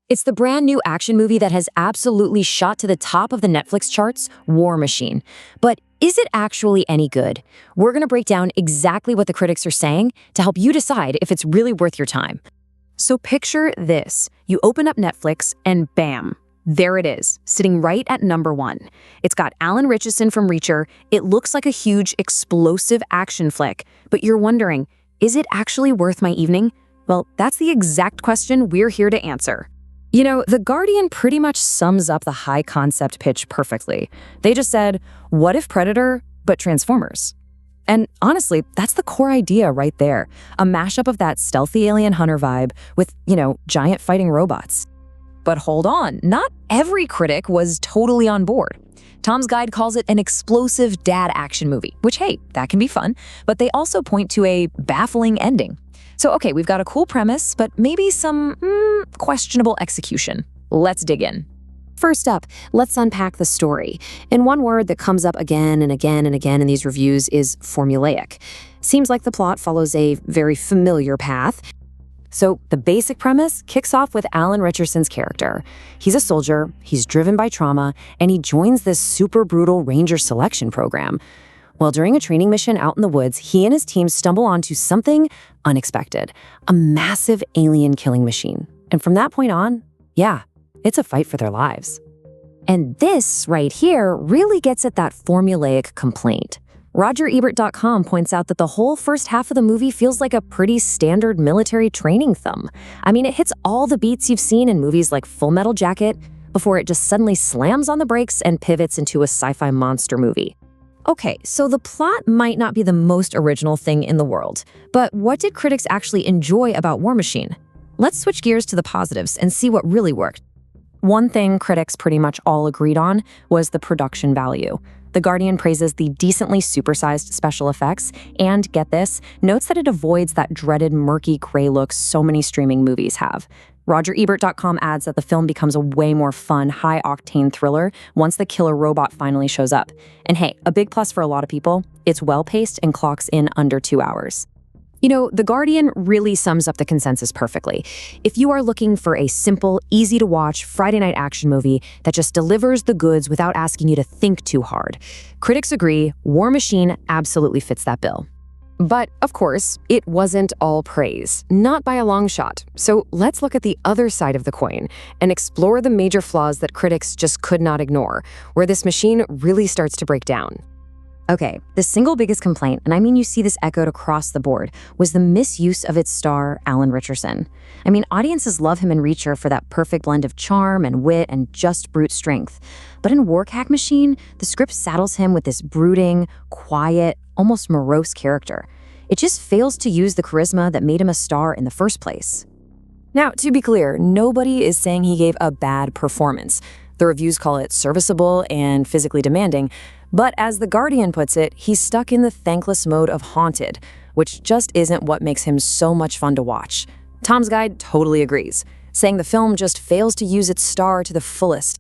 It's the brand new action movie that has absolutely shot to the top of the Netflix charts, War Machine. But is it actually any good? We're going to break down exactly what the critics are saying to help you decide if it's really worth your time. So picture this. You open up Netflix and bam, there it is, sitting right at #1. It's got Alan Ritchson from Reacher. It looks like a huge, explosive action flick. But you're wondering, is it actually worth my evening? Well, that's the exact question we're here to answer. You know, The Guardian pretty much sums up the high concept pitch perfectly. They just said, what if Predator, but Transformers? And honestly, that's the core idea right there. A mashup of that stealthy alien hunter vibe with, giant fighting robots. But hold on, not every critic was totally on board. Tom's Guide calls it an explosive dad action movie, which, hey, that can be fun, but they also point to a baffling ending. So, okay, we've got a cool premise, but maybe some questionable execution. Let's dig in. First up, let's unpack the story. And one word that comes up again and again and again in these reviews is formulaic. Seems like the plot follows a very familiar path. So the basic premise kicks off with Alan Ritchson's character. He's a soldier, he's driven by trauma, and he joins this super brutal ranger selection program. Well, during a training mission out in the woods, he and his team stumble onto something unexpected, a massive alien killing machine. And from that point on, it's a fight for their lives. And this right here really gets at that formulaic complaint. RogerEbert.com points out that the whole first half of the movie feels like a pretty standard military training thumb. I mean, it hits all the beats you've seen in movies like Full Metal Jacket before it just suddenly slams on the brakes and pivots into a sci-fi monster movie. Okay, so the plot might not be the most original thing in the world, but what did critics actually enjoy about War Machine? Let's switch gears to the positives and see what really worked. One thing critics pretty much all agreed on was the production value. The Guardian praises the decently supersized special effects and, get this, notes that it avoids that dreaded murky gray look so many streaming movies have. RogerEbert.com adds that the film becomes a way more fun, high-octane thriller once the killer robot finally shows up. And hey, a big plus for a lot of people, it's well-paced and clocks in under 2 hours. The Guardian really sums up the consensus perfectly. If you are looking for a simple, easy-to-watch Friday night action movie that just delivers the goods without asking you to think too hard, critics agree War Machine absolutely fits that bill. But, of course, it wasn't all praise, not by a long shot. So let's look at the other side of the coin and explore the major flaws that critics just could not ignore, where this machine really starts to break down. Okay, the single biggest complaint, and I mean you see this echoed across the board, was the misuse of its star, Alan Ritchson. I mean, audiences love him in Reacher for that perfect blend of charm and wit and just brute strength. But in War Machine, the script saddles him with this brooding, quiet, almost morose character. It just fails to use the charisma that made him a star in the first place. Now, to be clear, nobody is saying he gave a bad performance. The reviews call it serviceable and physically demanding, but as The Guardian puts it, he's stuck in the thankless mode of haunted, which just isn't what makes him so much fun to watch. Tom's Guide totally agrees, saying the film just fails to use its star to the fullest.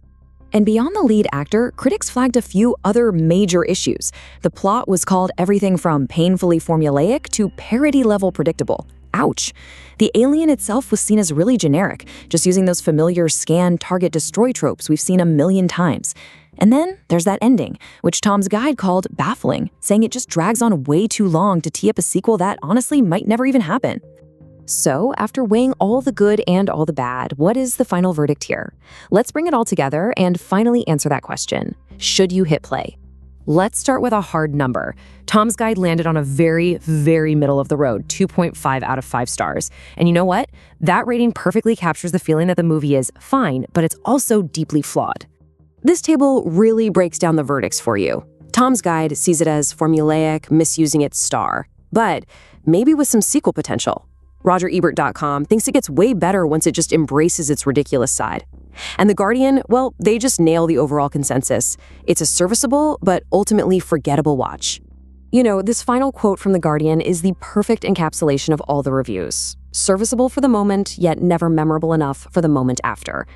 And beyond the lead actor, critics flagged a few other major issues. The plot was called everything from painfully formulaic to parody-level predictable. Ouch. The alien itself was seen as really generic, just using those familiar scan, target, destroy tropes we've seen a million times. And then there's that ending, which Tom's Guide called baffling, saying it just drags on way too long to tee up a sequel that honestly might never even happen. So, after weighing all the good and all the bad, what is the final verdict here? Let's bring it all together and finally answer that question. Should you hit play? Let's start with a hard number. Tom's Guide landed on a very, very middle of the road, 2.5 out of 5 stars. And you know what? That rating perfectly captures the feeling that the movie is fine, but it's also deeply flawed. This table really breaks down the verdicts for you. Tom's Guide sees it as formulaic, misusing its star, but maybe with some sequel potential. RogerEbert.com thinks it gets way better once it just embraces its ridiculous side. And The Guardian, well, they just nail the overall consensus. It's a serviceable, but ultimately forgettable watch. This final quote from The Guardian is the perfect encapsulation of all the reviews. Serviceable for the moment, yet never memorable enough for the moment after.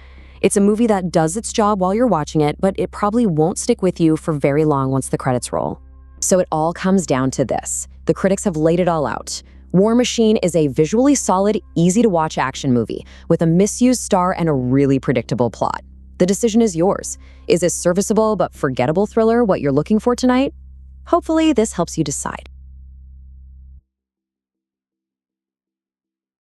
It's a movie that does its job while you're watching it, but it probably won't stick with you for very long once the credits roll. So it all comes down to this. The critics have laid it all out. War Machine is a visually solid, easy-to-watch action movie with a misused star and a really predictable plot. The decision is yours. Is this serviceable but forgettable thriller what you're looking for tonight? Hopefully, this helps you decide.